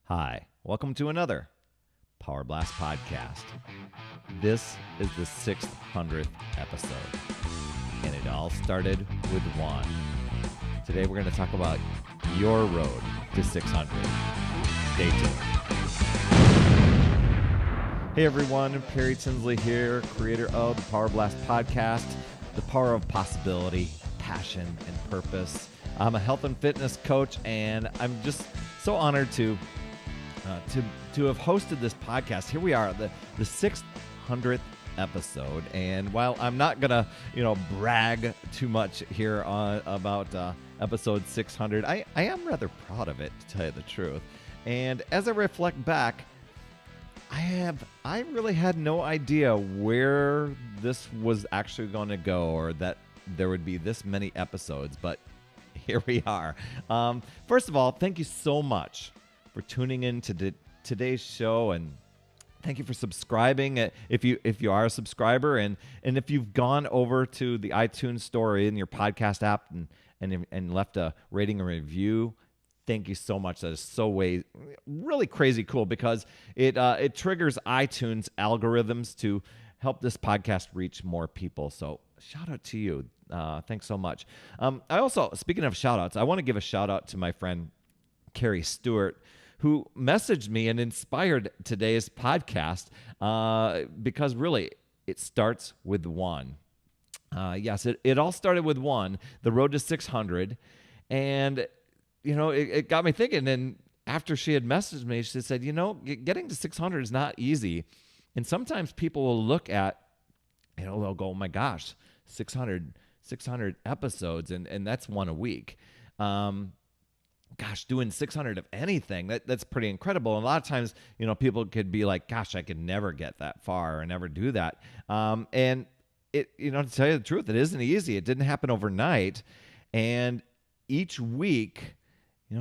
Hi, welcome to another Power Blast podcast. This is the 600th episode, and it all started with one. Today we're going to talk about your road to 600. Stay tuned. Hey everyone, Perry Tinsley here, creator of the Power Blast podcast, the power of possibility, passion, and purpose. I'm a health and fitness coach, and I'm just so honored to have hosted this podcast. Here we are, the 600th episode, and while I'm not gonna brag too much here about episode 600, I am rather proud of it, to tell you the truth. And as I reflect back, I really had no idea where this was actually going to go, or that there would be this many episodes, but here we are. First of all, thank you so much for tuning in to today's show, and thank you for subscribing if you are a subscriber, and if you've gone over to the iTunes store in your podcast app and left a rating or review. Thank you so much. That is really crazy cool, because it triggers iTunes algorithms to help this podcast reach more people. So shout out to you. Thanks so much. I also, speaking of shout outs, I want to give a shout out to my friend Carrie Stewart, who messaged me and inspired today's podcast, because really it starts with one. Yes, it all started with one, the road to 600. And, it got me thinking. And after she had messaged me, she said, getting to 600 is not easy. And sometimes people will look at, they'll go, oh my gosh, 600 episodes, and that's one a week. Gosh, doing 600 of anything, that's pretty incredible. And a lot of times, people could be like, gosh, I could never get that far or never do that. And it, to tell you the truth, it isn't easy. It didn't happen overnight. And each week,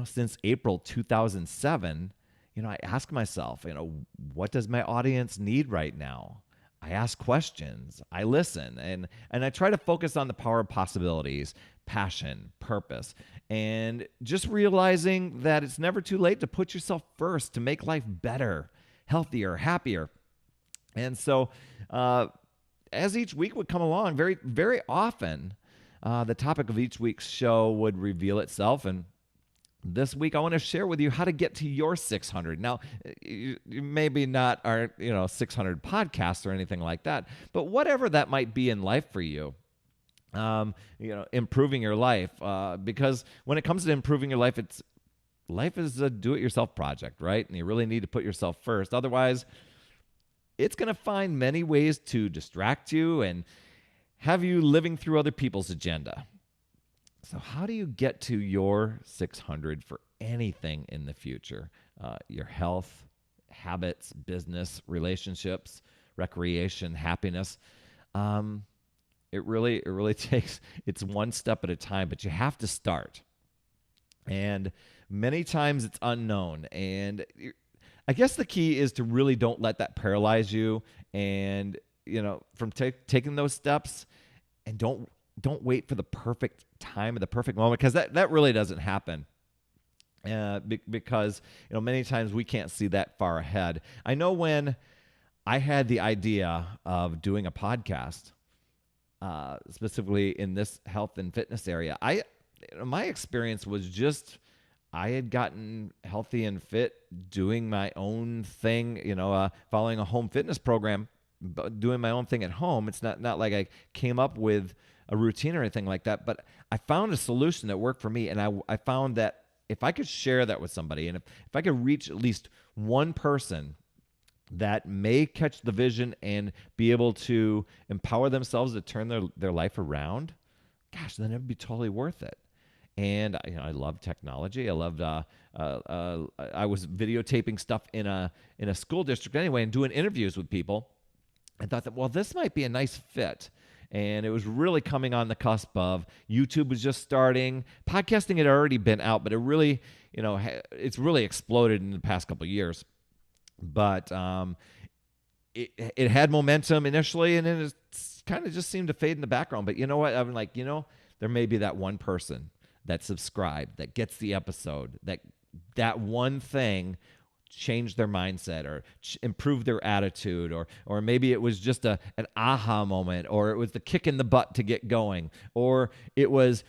since April 2007, I ask myself, what does my audience need right now? I ask questions, I listen, and I try to focus on the power of possibilities, passion, purpose, and just realizing that it's never too late to put yourself first, to make life better, healthier, happier. And so as each week would come along, very, very often, the topic of each week's show would reveal itself. And this week, I want to share with you how to get to your 600. Now, you maybe not our 600 podcasts or anything like that, but whatever that might be in life for you, improving your life. Because when it comes to improving your life, life is a do-it-yourself project, right? And you really need to put yourself first. Otherwise, it's going to find many ways to distract you and have you living through other people's agenda. So how do you get to your 600 for anything in the future? Your health, habits, business, relationships, recreation, happiness. It really takes, it's one step at a time, but you have to start. And many times it's unknown. And I guess the key is to really don't let that paralyze you, and from taking those steps, and don't wait for the perfect time or the perfect moment, because that really doesn't happen. Because many times we can't see that far ahead. I know when I had the idea of doing a podcast, specifically in this health and fitness area, my experience was just, I had gotten healthy and fit doing my own thing, following a home fitness program, doing my own thing at home. It's not like I came up with a routine or anything like that, but I found a solution that worked for me. And I found that if I could share that with somebody, and if I could reach at least one person that may catch the vision and be able to empower themselves to turn their life around, gosh, then it'd be totally worth it. And I love technology. I loved. I was videotaping stuff in a school district anyway, and doing interviews with people. I thought that, well, this might be a nice fit. And it was really coming on the cusp of YouTube was just starting. Podcasting had already been out, but it really, it's really exploded in the past couple of years. But it had momentum initially, and then it kind of just seemed to fade in the background. But you know what? I'm like, there may be that one person that subscribed, that gets the episode, that one thing change their mindset or improve their attitude, or maybe it was just an aha moment, or it was the kick in the butt to get going, or it was,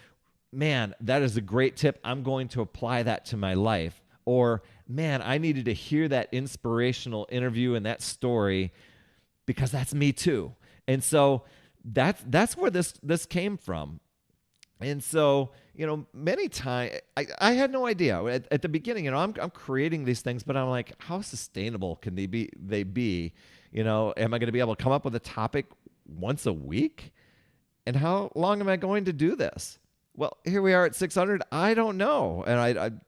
man, that is a great tip. I'm going to apply that to my life. Or, man, I needed to hear that inspirational interview and that story because that's me too. And so that's where this came from. And so, many times I had no idea at the beginning. I'm creating these things, but I'm like, how sustainable can they be? Am I going to be able to come up with a topic once a week? And how long am I going to do this? Well, here we are at 600. I don't know. And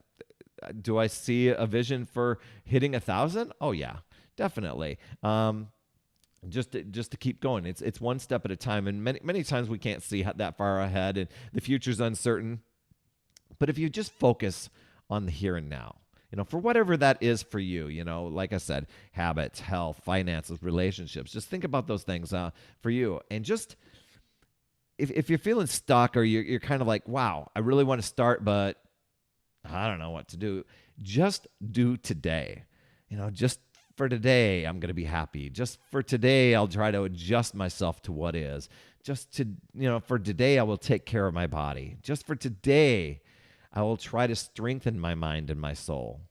do I see a vision for hitting 1,000? Oh yeah, definitely. Just to keep going. It's one step at a time, and many times we can't see that far ahead, and the future's uncertain. But if you just focus on the here and now, for whatever that is for you, like I said, habits, health, finances, relationships, just think about those things for you. And just if you're feeling stuck, or you're kind of like, wow, I really want to start, but I don't know what to do, just do today. Just for today, I'm going to be happy. Just for today, I'll try to adjust myself to what is. For today, I will take care of my body. Just for today, I will try to strengthen my mind and my soul.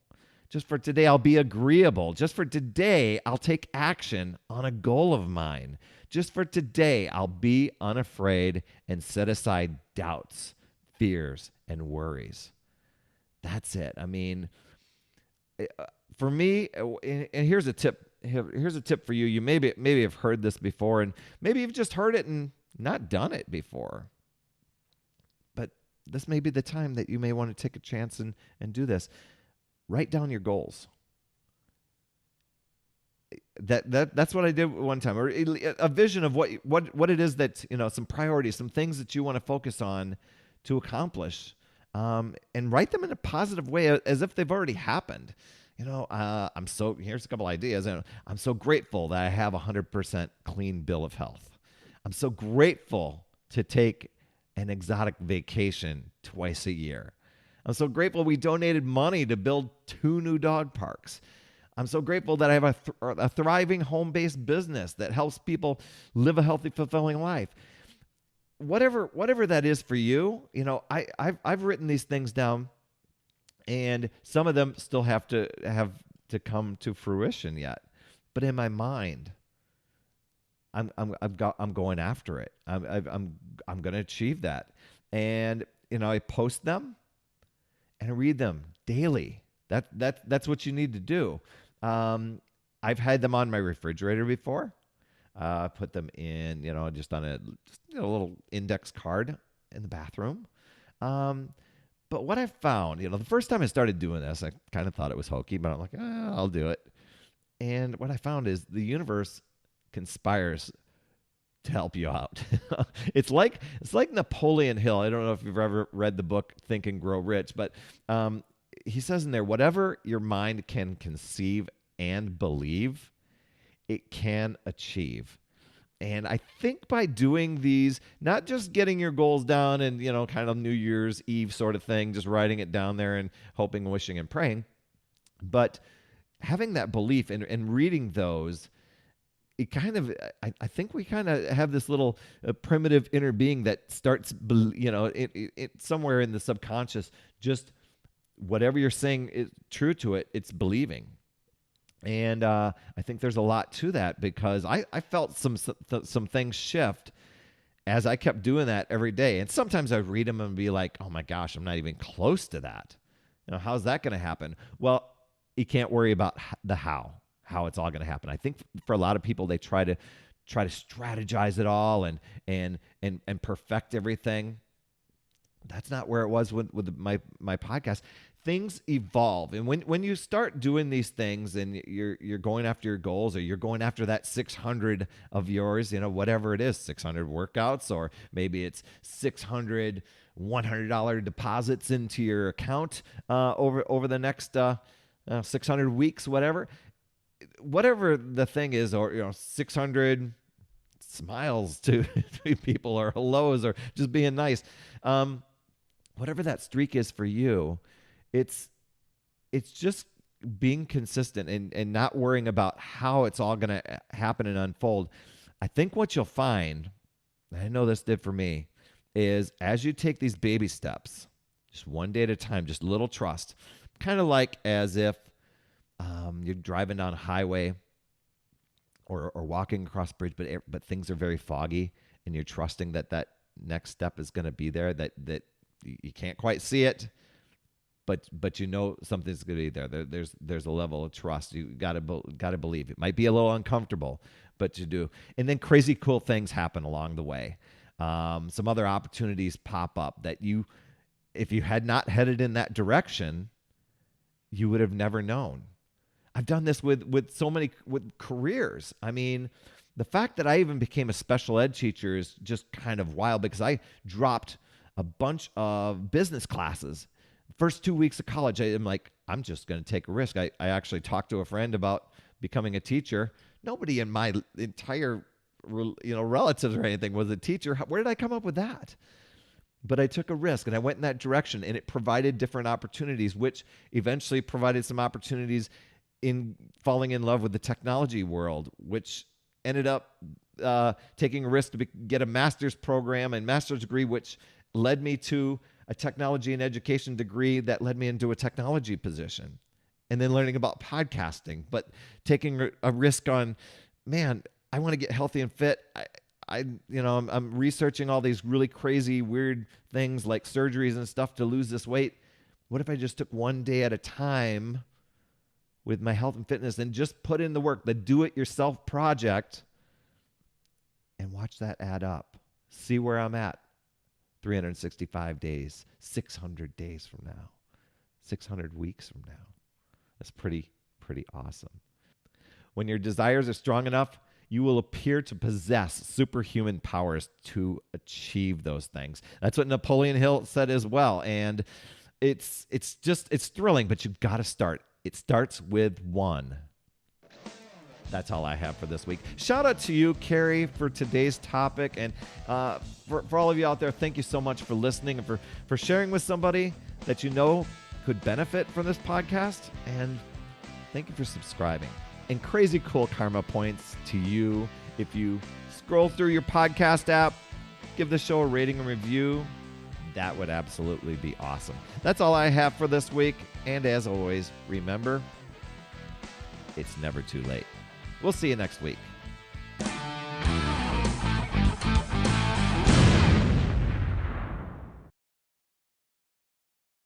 Just for today, I'll be agreeable. Just for today, I'll take action on a goal of mine. Just for today, I'll be unafraid and set aside doubts, fears, and worries. That's it. I mean, for me, and here's a tip. Here's a tip for you. You maybe have heard this before, and maybe you've just heard it and not done it before. But this may be the time that you may want to take a chance and do this. Write down your goals. That's what I did one time, or a vision of what it is that, some priorities, some things that you want to focus on to accomplish, and write them in a positive way as if they've already happened. Here's a couple ideas. I'm so grateful that I have 100% clean bill of health. I'm so grateful to take an exotic vacation twice a year. I'm so grateful we donated money to build 2 new dog parks. I'm so grateful that I have a thriving home-based business that helps people live a healthy, fulfilling life. Whatever that is for you, I've written these things down. And some of them still have to come to fruition yet, but in my mind, I'm going after it. I'm going to achieve that, and I post them and I read them daily. That's what you need to do. I've had them on my refrigerator before. Put them in, just on a little index card in the bathroom. But what I found, the first time I started doing this, I kind of thought it was hokey, but I'm like, I'll do it. And what I found is the universe conspires to help you out. It's like Napoleon Hill. I don't know if you've ever read the book Think and Grow Rich, but he says in there, whatever your mind can conceive and believe, it can achieve. And I think by doing these, not just getting your goals down and, kind of New Year's Eve sort of thing, just writing it down there and hoping, wishing, and praying, but having that belief and reading those, it kind of, I think we kind of have this little primitive inner being that starts, it somewhere in the subconscious, just whatever you're saying is true to it, it's believing. And I think there's a lot to that, because I felt some things shift as I kept doing that every day. And sometimes I'd read them and be like, oh my gosh, I'm not even close to that. How's that going to happen? Well, you can't worry about the how it's all going to happen. I think for a lot of people, they try to strategize it all and perfect everything. That's not where it was with my podcast. Things evolve, and when you start doing these things, and you're going after your goals, or you're going after that 600 of yours, whatever it is, 600 workouts, or maybe it's 600 $100 deposits into your account over the next 600 weeks, whatever the thing is, or 600 smiles to people, or hellos, or just being nice. Whatever that streak is for you, it's just being consistent and not worrying about how it's all going to happen and unfold, I think what you'll find, and I know this did for me, is as you take these baby steps, just one day at a time, just little trust, kind of like as if you're driving down a highway or walking across a bridge, but things are very foggy, and you're trusting that next step is going to be there, that you can't quite see it, but you know something's going to be there. There's a level of trust. You got to believe. It might be a little uncomfortable, but you do. And then crazy cool things happen along the way. Some other opportunities pop up that if you had not headed in that direction, you would have never known. I've done this with so many with careers. I mean, the fact that I even became a special ed teacher is just kind of wild, because I dropped a bunch of business classes. First 2 weeks of college, I'm like, I'm just going to take a risk. I actually talked to a friend about becoming a teacher. Nobody in my entire relatives or anything was a teacher. Where did I come up with that? But I took a risk, and I went in that direction, and it provided different opportunities, which eventually provided some opportunities in falling in love with the technology world, which ended up taking a risk to get a master's program and master's degree, which led me to a technology and education degree that led me into a technology position, and then learning about podcasting, but taking a risk on, man, I want to get healthy and fit. I'm researching all these really crazy, weird things like surgeries and stuff to lose this weight. What if I just took one day at a time with my health and fitness and just put in the work, the do-it-yourself project, and watch that add up? See where I'm at 365 days, 600 days from now, 600 weeks from now. That's pretty awesome. When your desires are strong enough, you will appear to possess superhuman powers to achieve those things. That's what Napoleon Hill said as well. And it's thrilling, but you've got to start. It starts with one. That's all I have for this week. Shout out to you, Carrie, for today's topic. And for all of you out there, thank you so much for listening and for sharing with somebody that you know could benefit from this podcast. And thank you for subscribing. And crazy cool karma points to you. If you scroll through your podcast app, give the show a rating and review. That would absolutely be awesome. That's all I have for this week. And as always, remember, it's never too late. We'll see you next week.